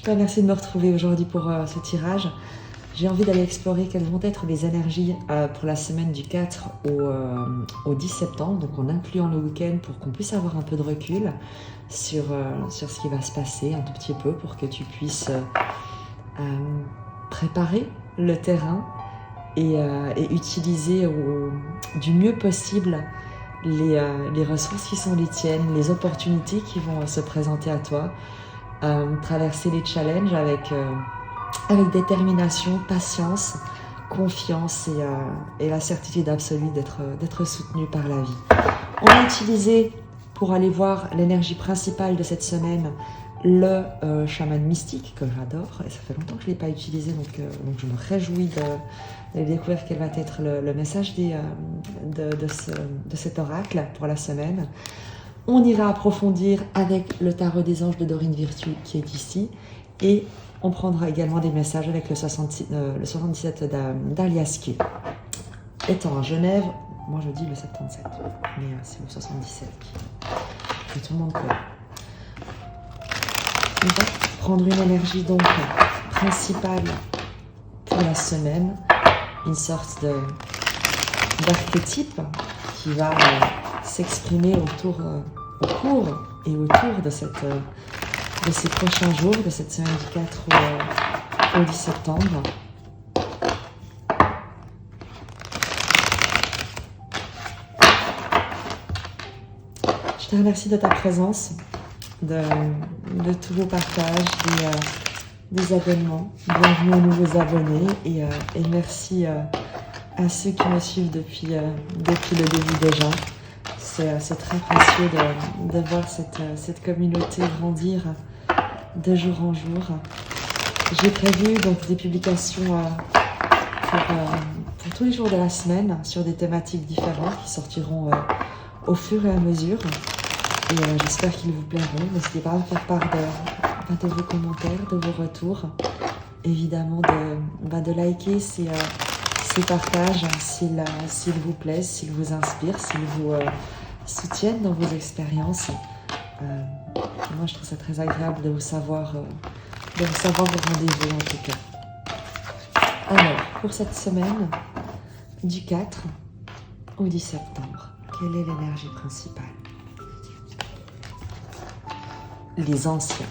Je te remercie de me retrouver aujourd'hui pour ce tirage. J'ai envie d'aller explorer quelles vont être les énergies pour la semaine du 4 au 10 septembre, donc en incluant le week-end pour qu'on puisse avoir un peu de recul sur ce qui va se passer un tout petit peu pour que tu puisses préparer le terrain et utiliser du mieux possible les ressources qui sont les tiennes, les opportunités qui vont se présenter à toi, traverser les challenges avec détermination, patience, confiance et la certitude absolue d'être soutenu par la vie. On va utiliser, pour aller voir l'énergie principale de cette semaine, le chaman mystique que j'adore, et ça fait longtemps que je ne l'ai pas utilisé, donc je me réjouis de découvrir quel va être le message de cet oracle pour la semaine. On ira approfondir avec le tarot des anges de Dorine Virtue qui est ici, et on prendra également des messages avec le 77 d'Alias Q. Étant à Genève, moi je dis le 77, mais c'est le 77 que tout le monde connaît. On va prendre une énergie donc principale pour la semaine, une sorte d'archétype qui va s'exprimer au cours et autour de ces prochains jours, de cette semaine du 4 au 10 septembre. Je te remercie de ta présence, de tous vos partages, des abonnements. Bienvenue aux nouveaux abonnés et merci à ceux qui me suivent depuis le début déjà. C'est très précieux de voir cette communauté grandir de jour en jour. J'ai prévu donc des publications pour tous les jours de la semaine sur des thématiques différentes qui sortiront au fur et à mesure. Et j'espère qu'ils vous plairont. N'hésitez pas à faire part de vos commentaires, de vos retours. Évidemment, de liker ces partages s'ils vous plaisent, s'ils vous inspirent, s'ils vous soutiennent dans vos expériences. Moi, je trouve ça très agréable de vous savoir au rendez-vous en tout cas. Alors, pour cette semaine, du 4 au 10 septembre, quelle est l'énergie principale ? Les anciens.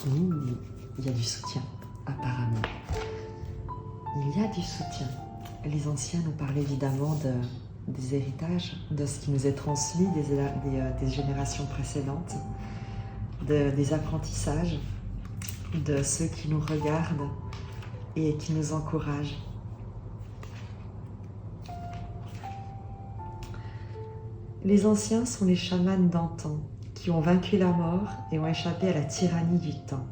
Il y a du soutien, apparemment. Il y a du soutien. Les anciens nous parlent évidemment des héritages, de ce qui nous est transmis des générations précédentes, des apprentissages, de ceux qui nous regardent et qui nous encouragent. Les anciens sont les chamans d'antan qui ont vaincu la mort et ont échappé à la tyrannie du temps.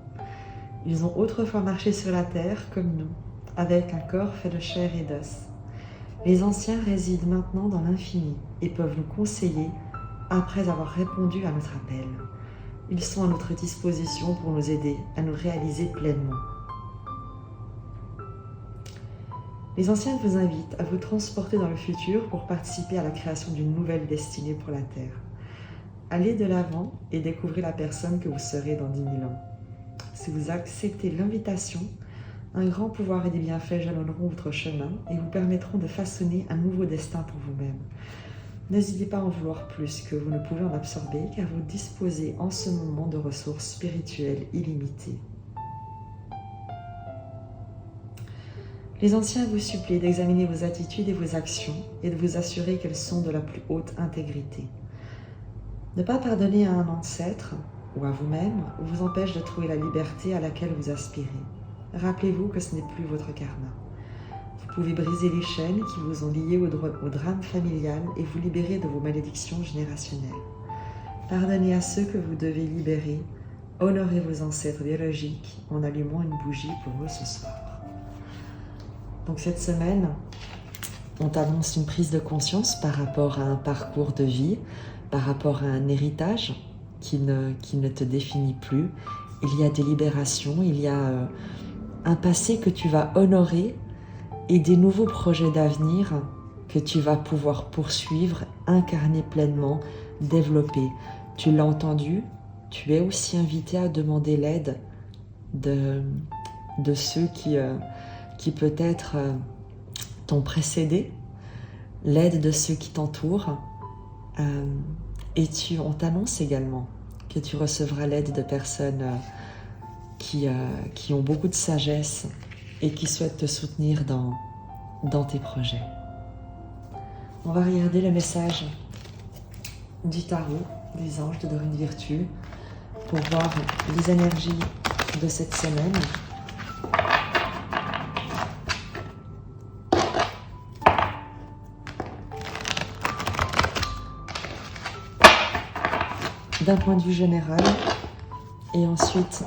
Ils ont autrefois marché sur la terre comme nous, avec un corps fait de chair et d'os. Les anciens résident maintenant dans l'infini et peuvent nous conseiller après avoir répondu à notre appel. Ils sont à notre disposition pour nous aider à nous réaliser pleinement. Les anciens vous invitent à vous transporter dans le futur pour participer à la création d'une nouvelle destinée pour la Terre. Allez de l'avant et découvrez la personne que vous serez dans 10 000 ans. Si vous acceptez l'invitation, un grand pouvoir et des bienfaits jalonneront votre chemin et vous permettront de façonner un nouveau destin pour vous-même. N'hésitez pas à en vouloir plus que vous ne pouvez en absorber, car vous disposez en ce moment de ressources spirituelles illimitées. Les anciens vous supplient d'examiner vos attitudes et vos actions et de vous assurer qu'elles sont de la plus haute intégrité. Ne pas pardonner à un ancêtre ou à vous-même vous empêche de trouver la liberté à laquelle vous aspirez. Rappelez-vous que ce n'est plus votre karma. Vous pouvez briser les chaînes qui vous ont lié au drame familial et vous libérer de vos malédictions générationnelles. Pardonnez à ceux que vous devez libérer. Honorez vos ancêtres biologiques en allumant une bougie pour eux ce soir. Donc cette semaine, on t'annonce une prise de conscience par rapport à un parcours de vie, par rapport à un héritage qui ne te définit plus. Il y a des libérations, il y a un passé que tu vas honorer et des nouveaux projets d'avenir que tu vas pouvoir poursuivre, incarner pleinement, développer. Tu l'as entendu, tu es aussi invité à demander l'aide de ceux qui peut-être t'ont précédé, l'aide de ceux qui t'entourent. Et on t'annonce également que tu recevras l'aide de personnes qui ont beaucoup de sagesse et qui souhaitent te soutenir dans tes projets. On va regarder le message du tarot, des anges de Dorine Virtue, pour voir les énergies de cette semaine. D'un point de vue général, et ensuite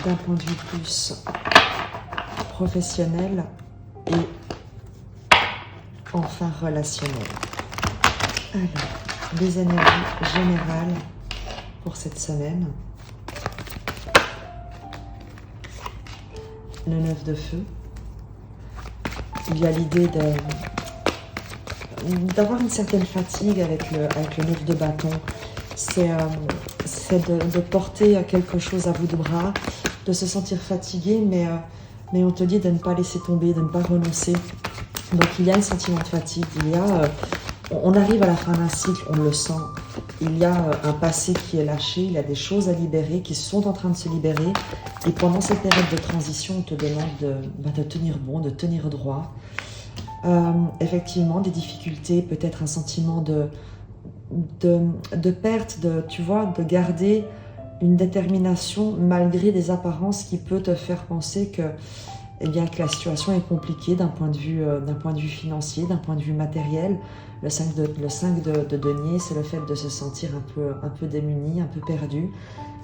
d'un point de vue plus professionnel et enfin relationnel. Alors, les énergies générales pour cette semaine. Le 9 de feu. Il y a l'idée d'avoir une certaine fatigue avec le 9 de bâton. C'est de porter quelque chose à bout de bras, de se sentir fatigué, mais on te dit de ne pas laisser tomber, de ne pas renoncer. Donc il y a un sentiment de fatigue, on arrive à la fin d'un cycle, on le sent. Il y a un passé qui est lâché, il y a des choses à libérer, qui sont en train de se libérer. Et pendant cette période de transition, on te demande de tenir bon, de tenir droit. Effectivement, des difficultés, peut-être un sentiment de perte, de garder une détermination malgré des apparences qui peut te faire penser que la situation est compliquée d'un point de vue financier, d'un point de vue matériel. Le 5 de denier, c'est le fait de se sentir un peu démuni, un peu perdu.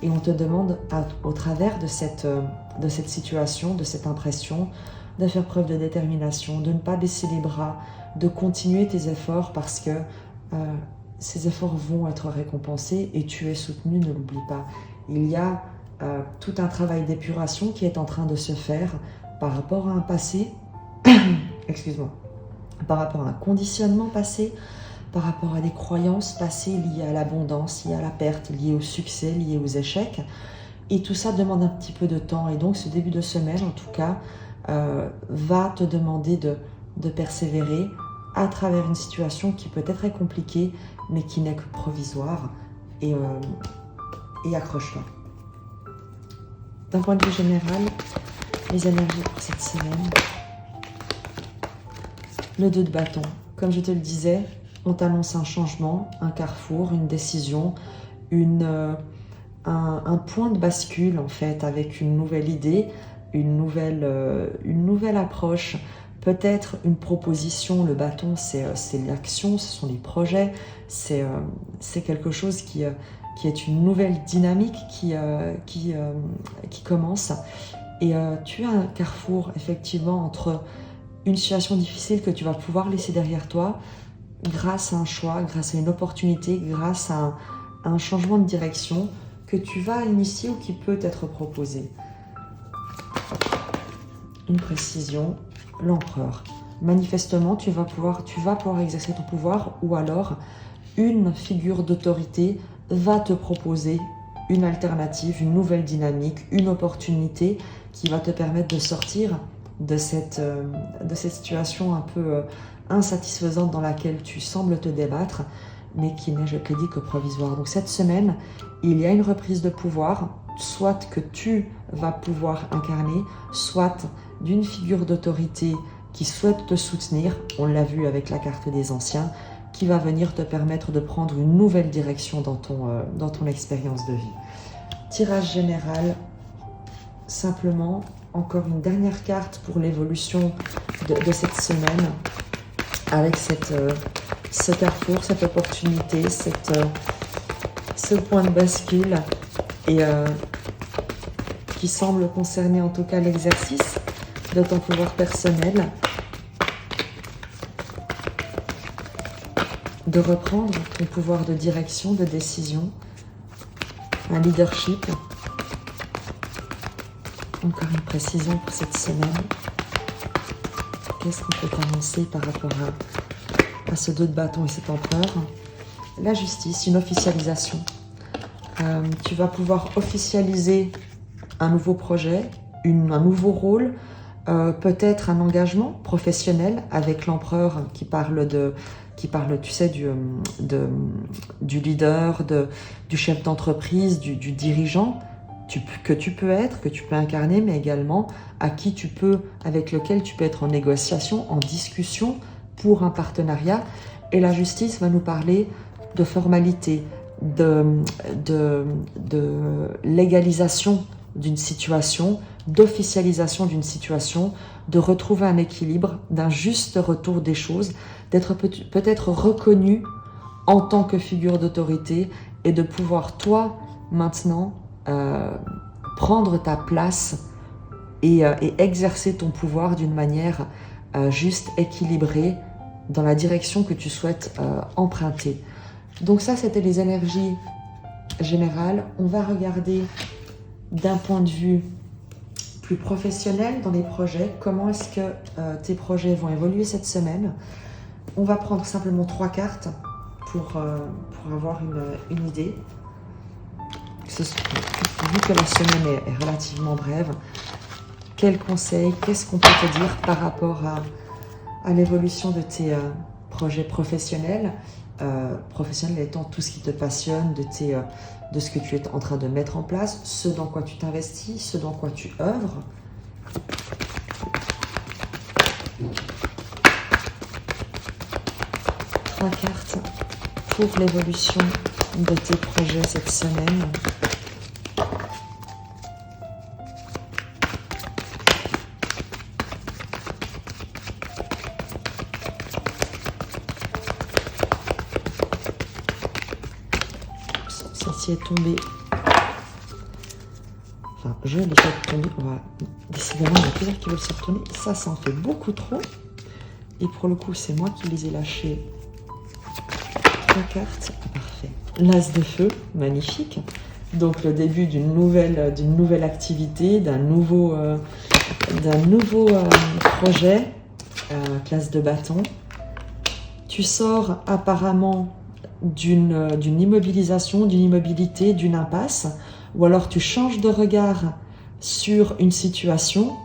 Et on te demande, au travers de cette situation, de cette impression, de faire preuve de détermination, de ne pas baisser les bras, de continuer tes efforts parce que ces efforts vont être récompensés et tu es soutenu, ne l'oublie pas. Il y a tout un travail d'épuration qui est en train de se faire par rapport à un passé, excuse-moi, par rapport à un conditionnement passé, par rapport à des croyances passées liées à l'abondance, liées à la perte, liées au succès, liées aux échecs. Et tout ça demande un petit peu de temps. Et donc ce début de semaine, en tout cas, va te demander de persévérer à travers une situation qui peut-être est compliquée, mais qui n'est que provisoire. Et accroche-toi. D'un point de vue général, les énergies pour cette semaine. Le 2 de bâton. Comme je te le disais, on t'annonce un changement, un carrefour, une décision, un point de bascule en fait, avec une nouvelle idée, une nouvelle approche, peut-être une proposition. Le bâton, c'est l'action, ce sont les projets, c'est quelque chose qui est une nouvelle dynamique qui commence. Et tu as un carrefour effectivement entre une situation difficile que tu vas pouvoir laisser derrière toi grâce à un choix, grâce à une opportunité, grâce à un changement de direction que tu vas initier ou qui peut être proposé. Une précision, l'empereur. Manifestement, tu vas pouvoir exercer ton pouvoir, ou alors une figure d'autorité va te proposer une alternative, une nouvelle dynamique, une opportunité qui va te permettre de sortir de cette situation un peu insatisfaisante dans laquelle tu sembles te débattre, mais qui n'est, je te dis, que provisoire. Donc cette semaine, il y a une reprise de pouvoir, soit que tu vas pouvoir incarner, soit d'une figure d'autorité qui souhaite te soutenir, on l'a vu avec la carte des anciens, qui va venir te permettre de prendre une nouvelle direction dans ton expérience de vie. Tirage général, simplement, encore une dernière carte pour l'évolution de cette semaine, avec ce carrefour, cette opportunité, ce point de bascule, et qui semble concerner en tout cas l'exercice de ton pouvoir personnel, de reprendre ton pouvoir de direction, de décision, un leadership. Encore une précision pour cette semaine. Qu'est-ce qu'on peut annoncer par rapport à ce 2 de bâton et cet empereur? la justice, une officialisation. Tu vas pouvoir officialiser un nouveau projet, un nouveau rôle, peut-être un engagement professionnel avec l'empereur qui parle, tu sais, du leader, du chef d'entreprise, du dirigeant que tu peux être, que tu peux incarner, mais également avec lequel tu peux être en négociation, en discussion pour un partenariat. Et la justice va nous parler de formalité, de légalisation d'une situation, d'officialisation d'une situation, de retrouver un équilibre, d'un juste retour des choses, d'être peut-être reconnu en tant que figure d'autorité et de pouvoir, toi, maintenant, prendre ta place et exercer ton pouvoir d'une manière juste, équilibrée, dans la direction que tu souhaites emprunter. Donc ça, c'était les énergies générales. On va regarder d'un point de vue plus professionnel dans les projets, comment est-ce que tes projets vont évoluer cette semaine. On va prendre simplement 3 cartes pour avoir une idée. Vu que la semaine est relativement brève, quels conseils, qu'est-ce qu'on peut te dire par rapport à l'évolution de tes projets professionnels, professionnel étant tout ce qui te passionne, de ce que tu es en train de mettre en place, ce dans quoi tu t'investis, ce dans quoi tu œuvres. Trois cartes pour l'évolution de tes projets cette semaine. Celle-ci est tombée. Enfin, je l'ai fait tomber. Voilà. Décidément, il y a plusieurs qui veulent se retourner. Ça en fait beaucoup trop. Et pour le coup, c'est moi qui les ai lâchés. 3 cartes. Parfait. L'as de feu, magnifique. Donc le début d'une nouvelle activité, d'un nouveau projet. L'as de bâton. Tu sors apparemment d'une immobilisation, d'une immobilité, d'une impasse, ou alors tu changes de regard sur une situation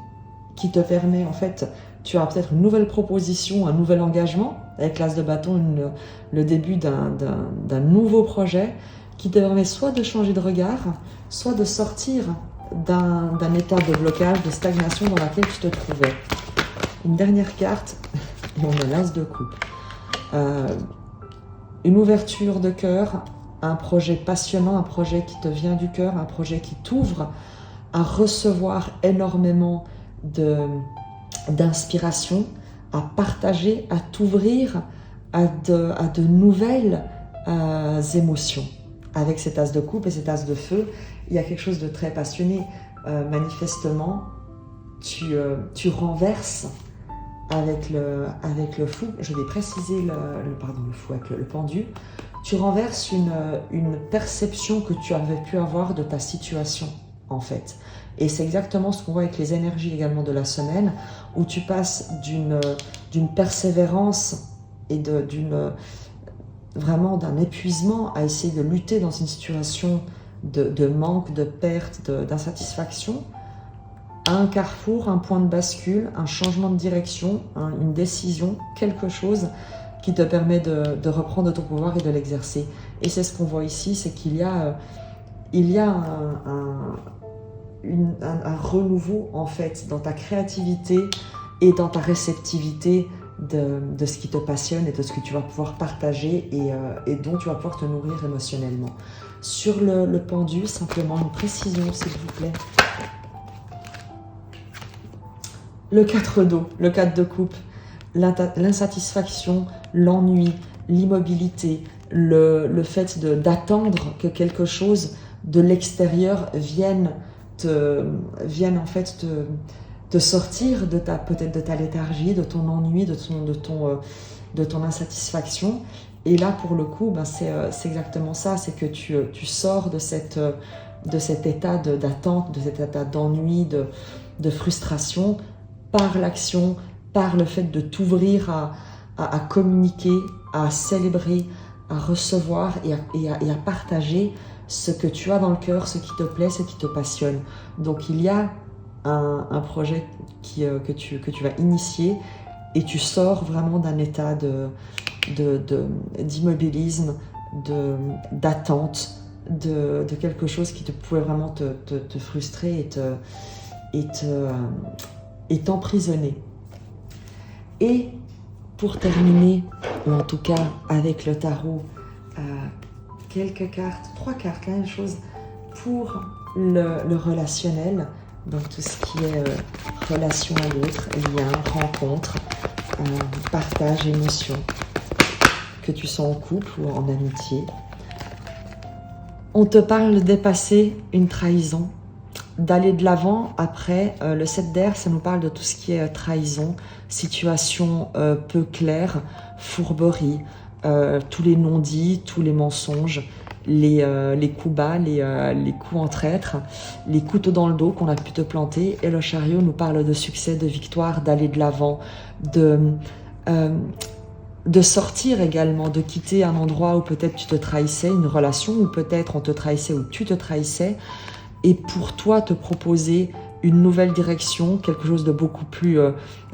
qui te permet, en fait, tu as peut-être une nouvelle proposition, un nouvel engagement, avec l'as de bâton, le début d'un nouveau projet qui te permet soit de changer de regard, soit de sortir d'un état de blocage, de stagnation dans laquelle tu te trouvais. Une dernière carte, et on a l'as de coupe. Une ouverture de cœur, un projet passionnant, un projet qui te vient du cœur, un projet qui t'ouvre à recevoir énormément d'inspiration, à partager, à t'ouvrir à de nouvelles émotions. Avec cet as de coupe et cet as de feu, il y a quelque chose de très passionné. Manifestement, tu renverses avec le fou, je vais préciser le pendu, tu renverses une perception que tu avais pu avoir de ta situation, en fait. Et c'est exactement ce qu'on voit avec les énergies également de la semaine, où tu passes d'une persévérance et vraiment d'un épuisement à essayer de lutter dans une situation de manque, de perte, d'insatisfaction, à un carrefour, un point de bascule, un changement de direction, une décision, quelque chose qui te permet de reprendre ton pouvoir et de l'exercer. Et c'est ce qu'on voit ici, c'est qu'il y a un renouveau, en fait, dans ta créativité et dans ta réceptivité de ce qui te passionne et de ce que tu vas pouvoir partager et dont tu vas pouvoir te nourrir émotionnellement. Sur le pendu, simplement une précision, s'il vous plaît. Le 4 d'eau, le 4 de coupe, l'insatisfaction, l'ennui, l'immobilité, le fait d'attendre que quelque chose de l'extérieur vienne en fait te sortir peut-être de ta léthargie, de ton ennui, de ton insatisfaction. Et là, pour le coup, c'est exactement ça, c'est que tu sors de cet état d'attente, de cet état d'ennui, de frustration, par l'action, par le fait de t'ouvrir à communiquer, à célébrer, à recevoir et à partager ce que tu as dans le cœur, ce qui te plaît, ce qui te passionne. Donc il y a un projet que tu vas initier et tu sors vraiment d'un état d'immobilisme, d'attente, de quelque chose qui pouvait vraiment te frustrer et t'emprisonner. Et pour terminer, ou en tout cas avec le tarot, quelques cartes, 3 cartes, la même chose pour le relationnel, donc tout ce qui est relation à l'autre, lien, rencontre, partage, émotion, que tu sois en couple ou en amitié. On te parle de dépasser une trahison, d'aller de l'avant. Après, le 7 d'air, ça nous parle de tout ce qui est trahison, situation peu claire, fourberie, tous les non-dits, tous les mensonges, les coups bas, les coups en traître, les couteaux dans le dos qu'on a pu te planter. Et le chariot nous parle de succès, de victoire, d'aller de l'avant, de sortir également, de quitter un endroit où peut-être tu te trahissais, une relation où peut-être on te trahissait ou tu te trahissais, et pour toi te proposer une nouvelle direction, quelque chose de beaucoup plus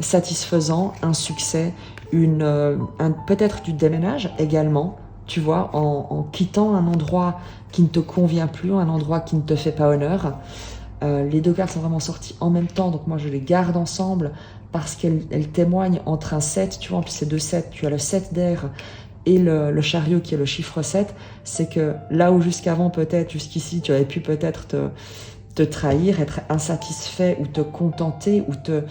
satisfaisant, un succès, peut-être du déménage également, tu vois, en quittant un endroit qui ne te convient plus, un endroit qui ne te fait pas honneur. Les 2 cartes sont vraiment sorties en même temps, donc moi je les garde ensemble parce qu'elles témoignent entre un 7, tu vois, en plus c'est 2 7, tu as le 7 d'air et le chariot qui est le chiffre 7, c'est que là où jusqu'avant peut-être, jusqu'ici, tu avais pu peut-être te trahir, être insatisfait ou te contenter ou te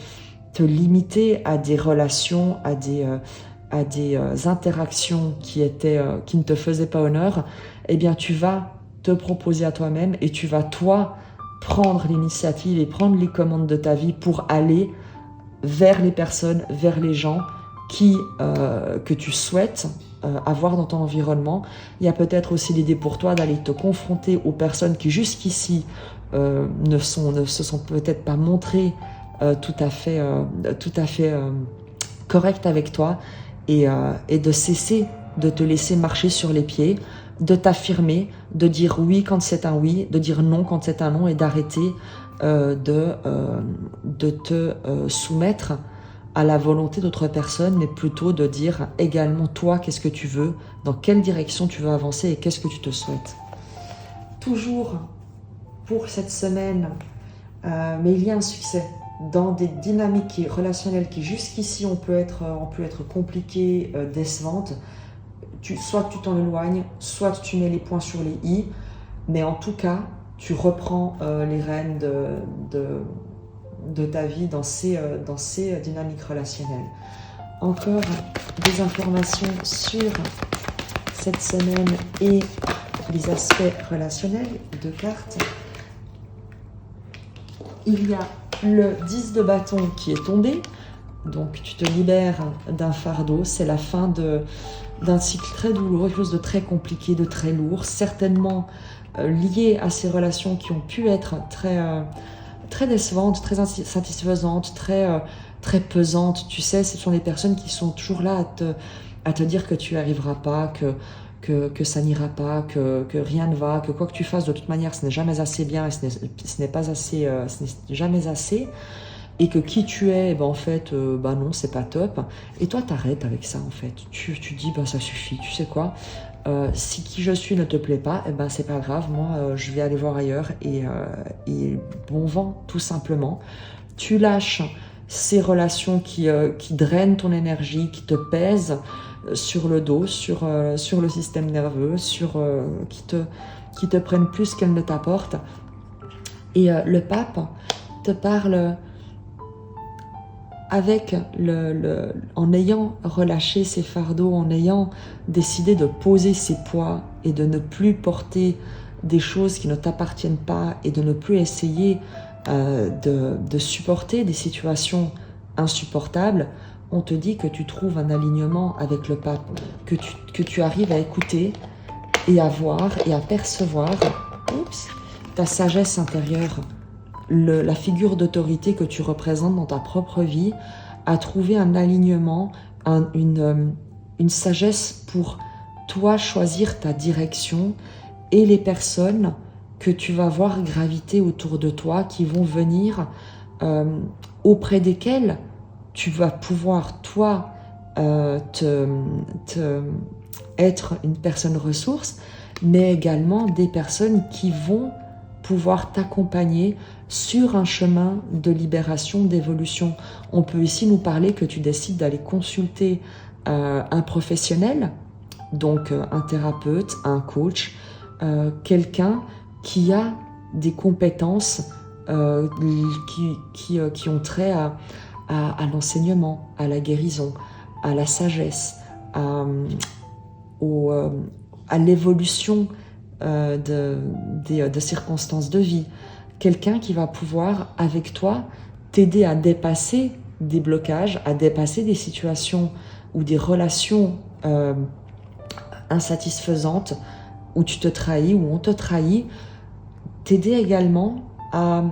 limiter à des relations, à des interactions qui ne te faisaient pas honneur, eh bien tu vas te proposer à toi-même et tu vas toi prendre l'initiative et prendre les commandes de ta vie pour aller vers les personnes, vers les gens que tu souhaites avoir dans ton environnement. Il y a peut-être aussi l'idée pour toi d'aller te confronter aux personnes qui jusqu'ici ne se sont peut-être pas montrées tout à fait correctes avec toi et de cesser de te laisser marcher sur les pieds, de t'affirmer, de dire oui quand c'est un oui, de dire non quand c'est un non et d'arrêter de te soumettre à la volonté d'autres personnes, mais plutôt de dire également toi, qu'est-ce que tu veux, dans quelle direction tu veux avancer et qu'est-ce que tu te souhaites. Toujours pour cette semaine, mais il y a un succès dans des dynamiques relationnelles qui jusqu'ici ont pu être compliquées, décevantes. Soit tu t'en éloignes, soit tu mets les points sur les i, mais en tout cas, tu reprends les rênes de ta vie dans ces dynamiques relationnelles. Encore des informations sur cette semaine et les aspects relationnels, 2 cartes. Il y a le 10 de bâton qui est tombé, donc tu te libères d'un fardeau, c'est la fin d'un cycle très douloureux, quelque chose de très compliqué, de très lourd, certainement lié à ces relations qui ont pu être très décevantes, très insatisfaisantes, très pesantes. Tu sais, ce sont des personnes qui sont toujours là à te dire que tu n'y arriveras pas, que ça n'ira pas, que rien ne va, que quoi que tu fasses, de toute manière, ce n'est jamais assez bien et ce n'est jamais assez. Et que qui tu es, en fait, non, c'est pas top. Et toi, t'arrêtes avec ça, en fait. Tu dis, ça suffit, tu sais quoi. Si qui je suis ne te plaît pas, c'est pas grave, moi je vais aller voir ailleurs et bon vent tout simplement. Tu lâches ces relations qui drainent ton énergie, qui te pèsent sur le dos, sur le système nerveux, qui te prennent plus qu'elles ne t'apportent. Et le pape te parle en ayant relâché ses fardeaux, en ayant décidé de poser ses poids et de ne plus porter des choses qui ne t'appartiennent pas et de ne plus essayer de supporter des situations insupportables, on te dit que tu trouves un alignement avec le pape, que tu arrives à écouter et à voir et à percevoir ta sagesse intérieure, la figure d'autorité que tu représentes dans ta propre vie, à trouver un alignement, une sagesse pour toi choisir ta direction et les personnes que tu vas voir graviter autour de toi, qui vont venir, auprès desquelles tu vas pouvoir, toi, être une personne ressource, mais également des personnes qui vont pouvoir t'accompagner sur un chemin de libération, d'évolution. On peut ici nous parler que tu décides d'aller consulter un professionnel, donc un thérapeute, un coach, quelqu'un qui a des compétences qui ont trait à l'enseignement, à la guérison, à la sagesse, à l'évolution de circonstances de vie. Quelqu'un qui va pouvoir, avec toi, t'aider à dépasser des blocages, à dépasser des situations ou des relations insatisfaisantes, où tu te trahis, où on te trahit, t'aider également à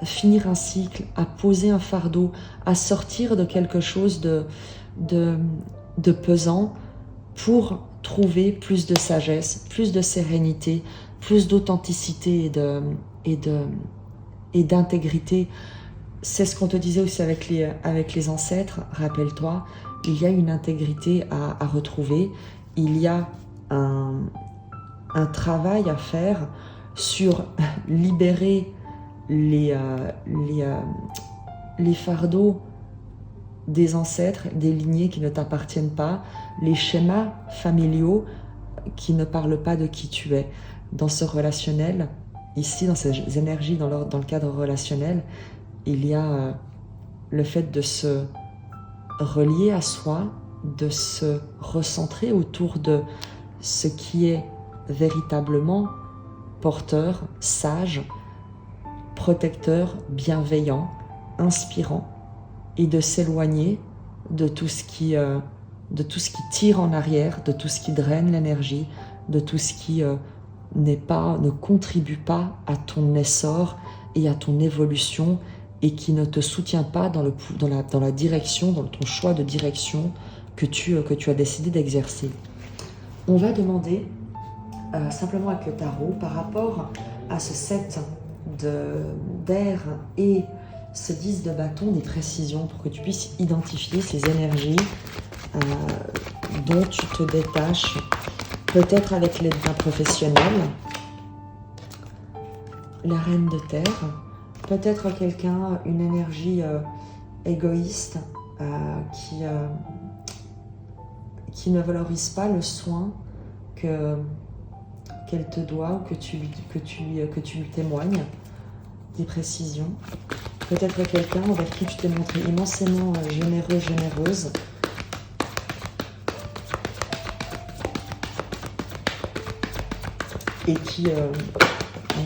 finir un cycle, à poser un fardeau, à sortir de quelque chose de pesant pour trouver plus de sagesse, plus de sérénité, plus d'authenticité et d'intégrité. C'est ce qu'on te disait aussi avec les ancêtres, rappelle-toi, il y a une intégrité à retrouver, il y a un travail à faire sur libérer les fardeaux des ancêtres, des lignées qui ne t'appartiennent pas, les schémas familiaux qui ne parlent pas de qui tu es. Dans ce relationnel, ici, dans ces énergies, dans le cadre relationnel, il y a le fait de se relier à soi, de se recentrer autour de ce qui est véritablement porteur, sage, protecteur, bienveillant, inspirant, et de s'éloigner de tout ce qui tire en arrière, de tout ce qui draine l'énergie, de tout ce qui ne contribue pas à ton essor et à ton évolution et qui ne te soutient pas dans la direction, dans ton choix de direction que tu as décidé d'exercer. On va demander simplement avec le tarot par rapport à ce 7 d'air et ce 10 de bâton, des précisions pour que tu puisses identifier ces énergies dont tu te détaches, peut-être avec l'aide d'un professionnel. La reine de terre, peut-être quelqu'un, une énergie égoïste qui ne valorise pas le soin qu'elle te doit ou que tu lui témoignes, des précisions. Peut-être quelqu'un avec qui tu t'es montré immensément généreux, généreuse. Et qui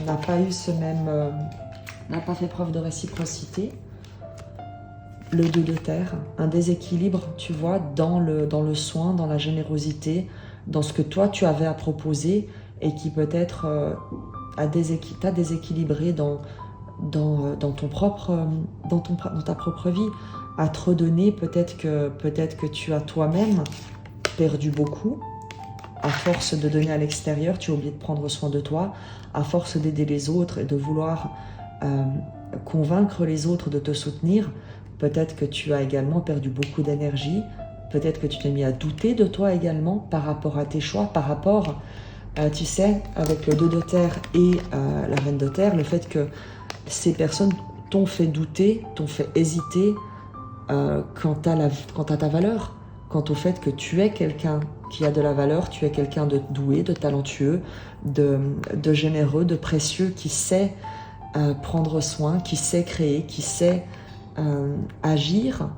n'a pas eu n'a pas fait preuve de réciprocité. Le 2 de terre, un déséquilibre, tu vois, dans le soin, dans la générosité, dans ce que toi tu avais à proposer et qui peut-être t'a déséquilibré dans ta propre vie, à te redonner. Peut-être que tu as toi-même perdu beaucoup. À force de donner à l'extérieur, tu as oublié de prendre soin de toi. À force d'aider les autres et de vouloir convaincre les autres de te soutenir, peut-être que tu as également perdu beaucoup d'énergie. Peut-être que tu t'es mis à douter de toi également par rapport à tes choix, par rapport, tu sais, avec le 2 de terre et la reine de terre, le fait que ces personnes t'ont fait douter, t'ont fait hésiter quant à ta valeur, quant au fait que tu es quelqu'un qui a de la valeur, tu es quelqu'un de doué, de talentueux, de généreux, de précieux, qui sait prendre soin, qui sait créer, qui sait agir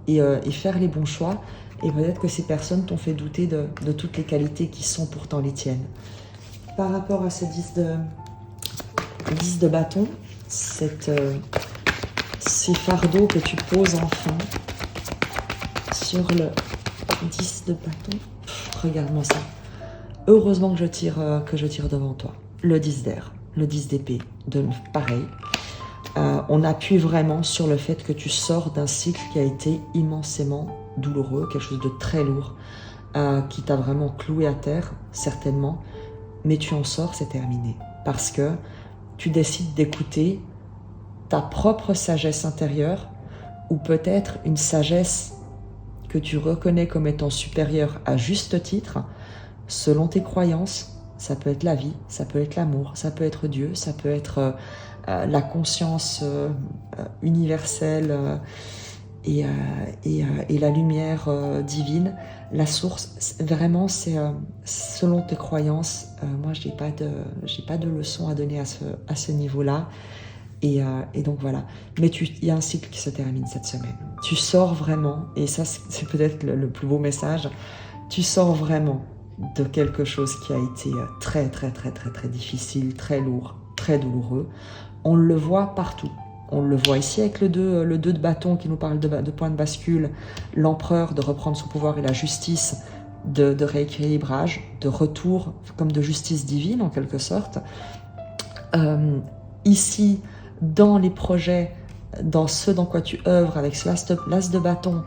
et faire les bons choix. Et peut-être que ces personnes t'ont fait douter de toutes les qualités qui sont pourtant les tiennes. Par rapport à ce 10 de bâton, ces fardeaux que tu poses enfin sur le 10 de bâton. Regarde-moi ça. Heureusement que je tire devant toi. Le 10 d'air, le 10 d'épée, pareil. On appuie vraiment sur le fait que tu sors d'un cycle qui a été immensément douloureux, quelque chose de très lourd, qui t'a vraiment cloué à terre, certainement, mais tu en sors, c'est terminé. Parce que tu décides d'écouter ta propre sagesse intérieure, ou peut-être une sagesse que tu reconnais comme étant supérieure à juste titre, selon tes croyances. Ça peut être la vie, ça peut être l'amour, ça peut être Dieu, ça peut être la conscience universelle et la lumière divine. La source, vraiment, c'est selon tes croyances. Moi, j'ai pas de leçon à donner à ce niveau-là. Et donc voilà. Mais il y a un cycle qui se termine cette semaine. Tu sors vraiment, et ça c'est peut-être le plus beau message, tu sors vraiment de quelque chose qui a été très très très très très difficile, très lourd, très douloureux. On le voit partout. On le voit ici avec le 2 de bâton qui nous parle de point de bascule, l'empereur de reprendre son pouvoir et la justice de rééquilibrage, de retour, comme de justice divine en quelque sorte. Ici, dans les projets, dans ce dans quoi tu œuvres avec l'as de bâton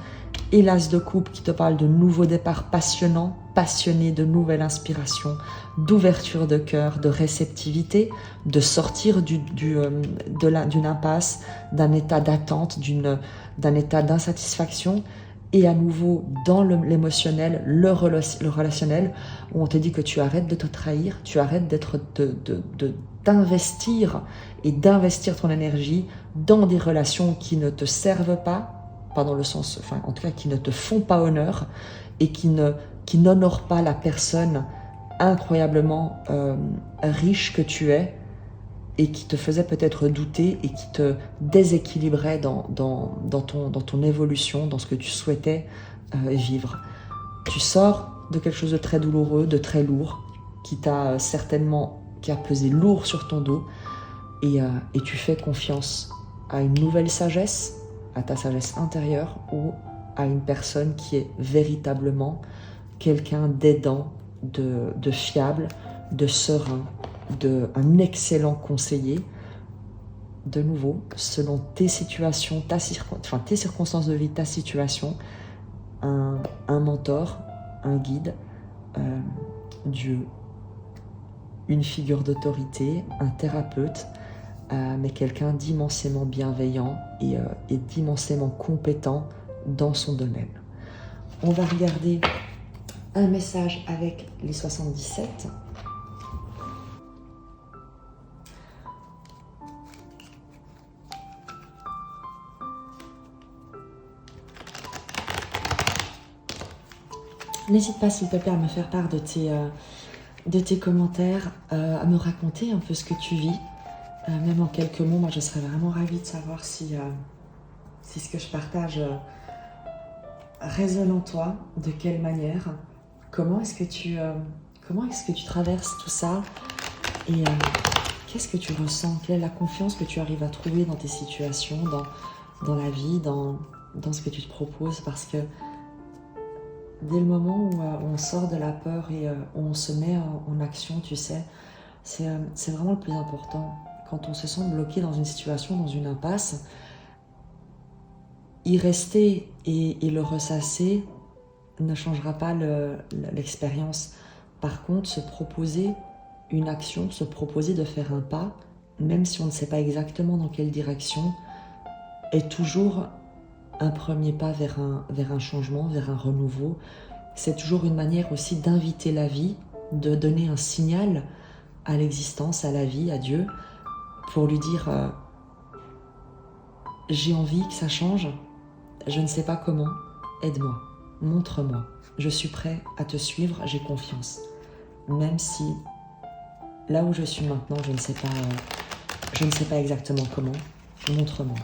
et l'as de coupe qui te parle de nouveaux départs passionnants, passionnés, de nouvelles inspirations, d'ouverture de cœur, de réceptivité, de sortir d'une impasse, d'un état d'attente, d'un état d'insatisfaction, et à nouveau dans l'émotionnel, le relationnel, où on te dit que tu arrêtes de te trahir, tu arrêtes d'investir et d'investir ton énergie dans des relations qui ne te servent pas, pas dans le sens, enfin en tout cas qui ne te font pas honneur et qui n'honorent pas la personne incroyablement riche que tu es et qui te faisait peut-être douter et qui te déséquilibrait dans ton évolution, dans ce que tu souhaitais vivre. Tu sors de quelque chose de très douloureux, de très lourd, qui a pesé lourd sur ton dos, et tu fais confiance à une nouvelle sagesse, à ta sagesse intérieure, ou à une personne qui est véritablement quelqu'un d'aidant, de fiable, de serein, un excellent conseiller, de nouveau, selon tes situations, tes circonstances de vie, ta situation, un mentor, un guide, Dieu, une figure d'autorité, un thérapeute, mais quelqu'un d'immensément bienveillant et d'immensément compétent dans son domaine. On va regarder un message avec les 77. N'hésite pas, s'il te plaît, à me faire part de tes commentaires, à me raconter un peu ce que tu vis, même en quelques mots. Moi, je serais vraiment ravie de savoir si ce que je partage résonne en toi, de quelle manière, comment est-ce que tu traverses tout ça, et qu'est-ce que tu ressens, quelle est la confiance que tu arrives à trouver dans tes situations, dans la vie, dans ce que tu te proposes, parce que dès le moment où on sort de la peur et où on se met en action, tu sais, c'est vraiment le plus important. Quand on se sent bloqué dans une situation, dans une impasse, y rester et le ressasser ne changera pas l'expérience. Par contre, se proposer une action, se proposer de faire un pas, même si on ne sait pas exactement dans quelle direction, est toujours un premier pas vers un changement, vers un renouveau. C'est toujours une manière aussi d'inviter la vie, de donner un signal à l'existence, à la vie, à Dieu, pour lui dire j'ai envie que ça change, je ne sais pas comment, aide-moi, montre-moi, je suis prêt à te suivre, j'ai confiance. Même si là où je suis maintenant, je ne sais pas exactement comment, montre-moi.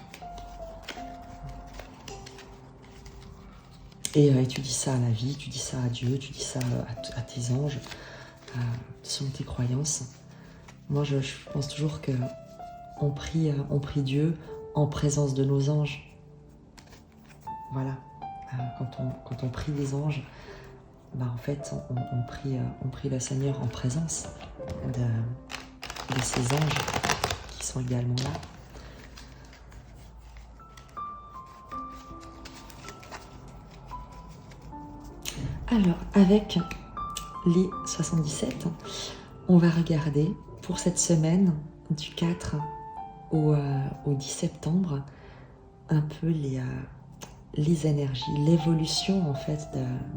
Et tu dis ça à la vie, tu dis ça à Dieu, tu dis ça à tes anges, selon tes croyances. Moi, je pense toujours que on prie Dieu en présence de nos anges. Voilà. Quand on prie les anges, en fait, on prie le Seigneur en présence de ces anges qui sont également là. Alors, avec les 77, on va regarder pour cette semaine du 4 au 10 septembre un peu les énergies, l'évolution en fait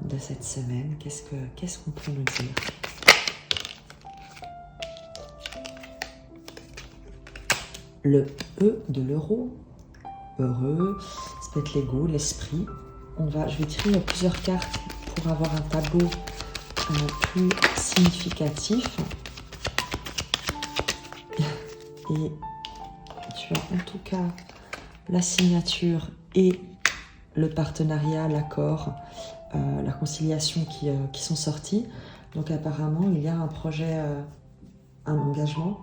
de cette semaine. Qu'est-ce qu'on peut nous dire? Le E de l'euro, heureux, ça peut être l'ego, l'esprit. Je vais tirer plusieurs cartes pour avoir un tableau plus significatif. Et tu as en tout cas la signature et le partenariat, l'accord, la conciliation qui sont sortis. Donc apparemment, il y a un projet, un engagement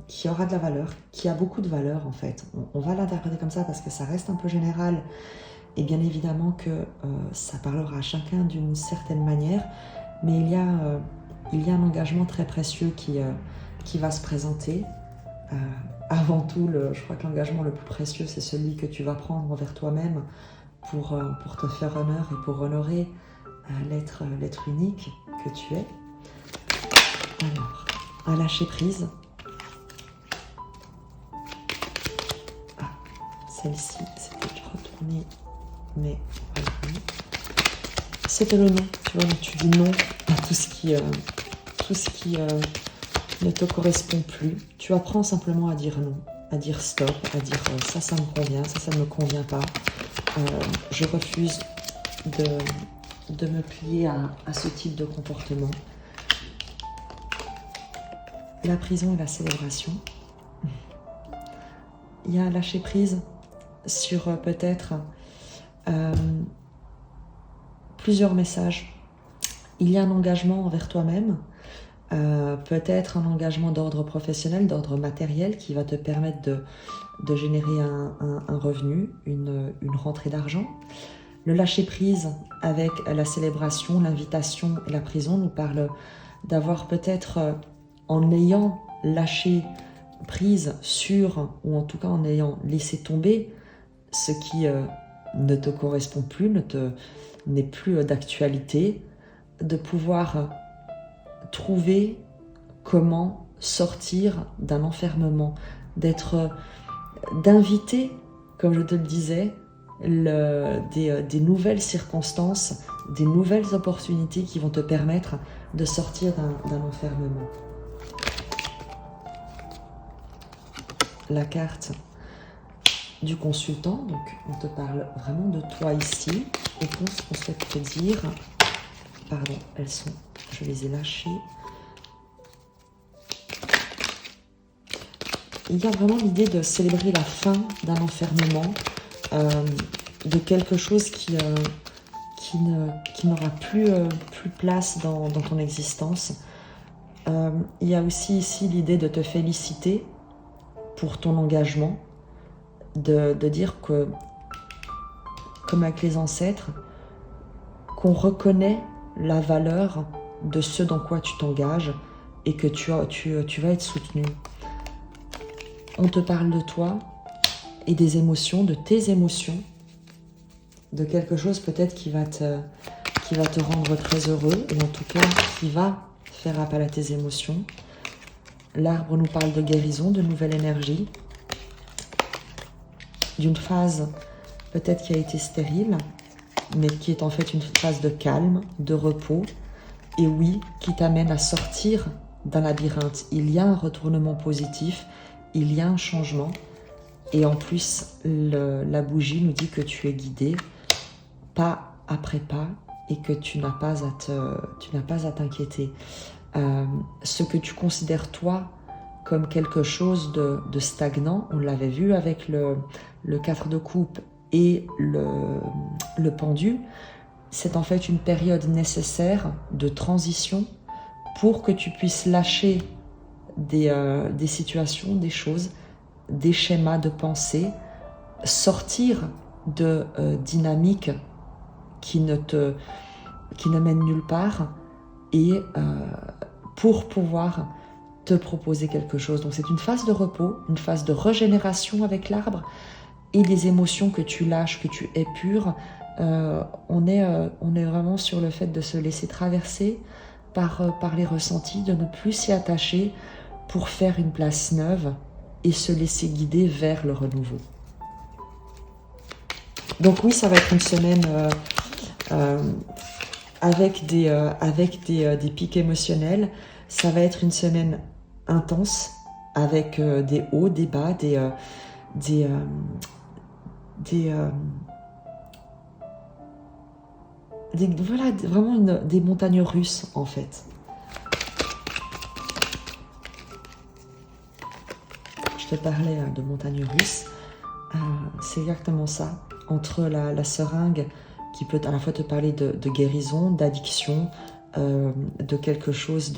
qui aura de la valeur, qui a beaucoup de valeur en fait. On va l'interpréter comme ça parce que ça reste un peu général. Et bien évidemment que ça parlera à chacun d'une certaine manière. Mais il y a un engagement très précieux qui va se présenter. Avant tout, je crois que l'engagement le plus précieux, c'est celui que tu vas prendre envers toi-même pour te faire honneur et pour honorer l'être unique que tu es. Alors, à lâcher prise. Ah, celle-ci, c'était retournée, mais voilà. C'était le non, tu vois, tu dis non à tout ce qui ne te correspond plus. Tu apprends simplement à dire non, à dire stop, à dire ça me convient, ça ne me convient pas. Je refuse de me plier à ce type de comportement. La prison et la célébration. Il y a un lâcher prise sur peut-être plusieurs messages. Il y a un engagement envers toi-même. Peut-être un engagement d'ordre professionnel, d'ordre matériel qui va te permettre de générer un revenu, une rentrée d'argent. Le lâcher-prise avec la célébration, l'invitation et la prison nous parle d'avoir peut-être, en ayant lâché prise sur, ou en tout cas en ayant laissé tomber ce qui ne te correspond plus, n'est plus d'actualité, de pouvoir trouver comment sortir d'un enfermement, d'inviter, comme je te le disais, des nouvelles circonstances, des nouvelles opportunités qui vont te permettre de sortir d'un enfermement. La carte du consultant, donc on te parle vraiment de toi ici, et ce qu'on souhaite te dire, pardon, je les ai lâchées. Il y a vraiment l'idée de célébrer la fin d'un enfermement, de quelque chose qui n'aura plus place dans ton existence. Il y a aussi ici l'idée de te féliciter pour ton engagement, de dire que, comme avec les ancêtres, qu'on reconnaît la valeur de ce dans quoi tu t'engages et que tu vas être soutenu. On te parle de toi et des émotions, de tes émotions, de quelque chose peut-être qui va te rendre très heureux, ou en tout cas qui va faire appel à tes émotions. L'arbre nous parle de guérison, de nouvelle énergie, d'une phase peut-être qui a été stérile, mais qui est en fait une phase de calme, de repos, et oui, qui t'amène à sortir d'un labyrinthe. Il y a un retournement positif, il y a un changement, et en plus, la bougie nous dit que tu es guidé, pas après pas, et que tu n'as pas à t'inquiéter. Ce que tu considères toi comme quelque chose de stagnant, on l'avait vu avec le 4 de coupe et le pendu, c'est en fait une période nécessaire de transition pour que tu puisses lâcher des situations, des choses, des schémas de pensée, sortir de dynamiques qui ne mènent nulle part, et pour pouvoir te proposer quelque chose. Donc c'est une phase de repos, une phase de régénération avec l'arbre, et des émotions que tu lâches, que tu épures, on est vraiment sur le fait de se laisser traverser par les ressentis, de ne plus s'y attacher pour faire une place neuve et se laisser guider vers le renouveau. Donc oui, ça va être une semaine avec des pics émotionnels. Ça va être une semaine intense avec des hauts, des bas, voilà, vraiment des montagnes russes en fait. Je te parlais de montagnes russes, c'est exactement ça. Entre la seringue qui peut à la fois te parler de guérison, d'addiction, de quelque chose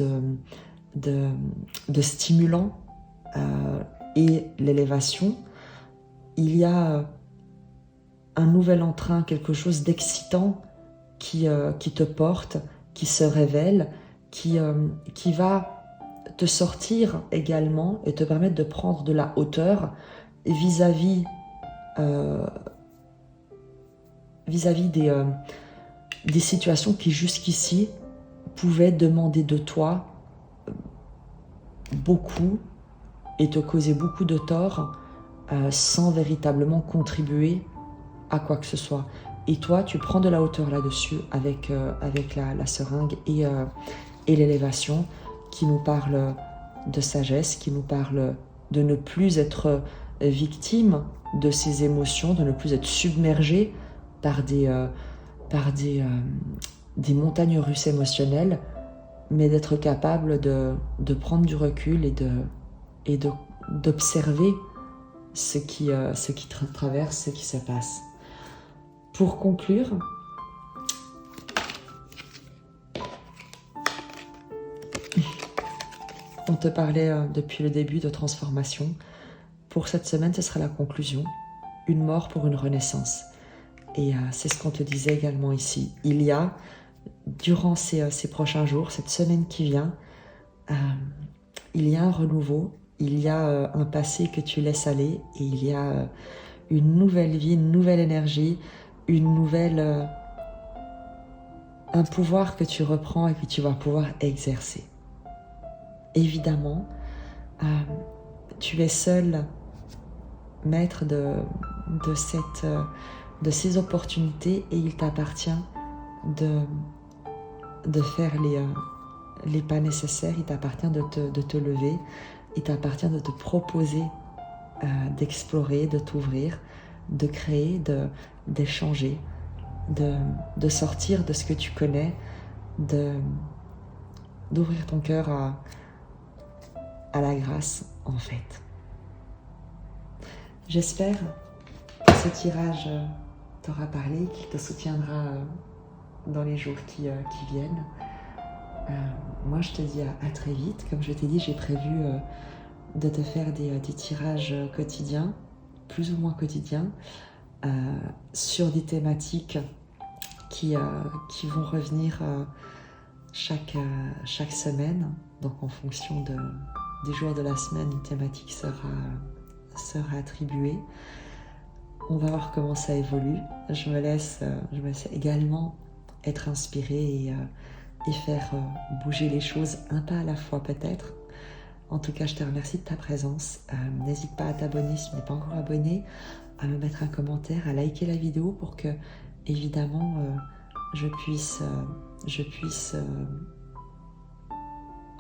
de stimulant et l'élévation, il y a un nouvel entrain, quelque chose d'excitant qui te porte, qui se révèle, qui va te sortir également et te permettre de prendre de la hauteur vis-à-vis des situations qui jusqu'ici pouvaient demander de toi beaucoup et te causer beaucoup de tort sans véritablement contribuer à quoi que ce soit. Et toi, tu prends de la hauteur là-dessus avec la seringue et l'élévation qui nous parle de sagesse, qui nous parle de ne plus être victime de ces émotions, de ne plus être submergé par des montagnes russes émotionnelles, mais d'être capable de prendre du recul et d'observer ce qui traverse, ce qui se passe. Pour conclure, on te parlait depuis le début de transformation. Pour cette semaine, ce sera la conclusion. Une mort pour une renaissance. Et c'est ce qu'on te disait également ici. Il y a, durant ces prochains jours, cette semaine qui vient, il y a un renouveau, il y a un passé que tu laisses aller et il y a une nouvelle vie, une nouvelle énergie, un pouvoir que tu reprends et que tu vas pouvoir exercer. Évidemment, tu es seul maître de ces opportunités et il t'appartient de faire les pas nécessaires, il t'appartient de te lever, il t'appartient de te proposer d'explorer, de t'ouvrir, de créer, d'échanger, de sortir de ce que tu connais, d'ouvrir ton cœur à la grâce en fait. J'espère que ce tirage t'aura parlé, qu'il te soutiendra dans les jours qui viennent. Moi je te dis à très vite. Comme je t'ai dit, j'ai prévu de te faire des tirages quotidiens, plus ou moins quotidiens, sur des thématiques qui vont revenir chaque semaine. Donc en fonction des jours de la semaine, une thématique sera attribuée. On va voir comment ça évolue. Je me laisse également être inspirée et faire bouger les choses un pas à la fois peut-être. En tout cas, je te remercie de ta présence. N'hésite pas à t'abonner si tu n'es pas encore abonné, à me mettre un commentaire, à liker la vidéo pour que, évidemment, je puisse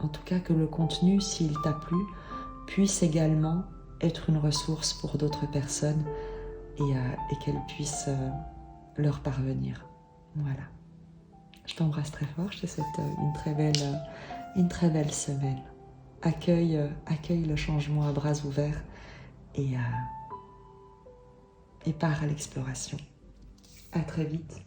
en tout cas que le contenu, s'il t'a plu, puisse également être une ressource pour d'autres personnes et qu'elle puisse leur parvenir. Voilà. Je t'embrasse très fort, je te souhaite une très belle semaine. Accueille le changement à bras ouverts et pars à l'exploration. À très vite.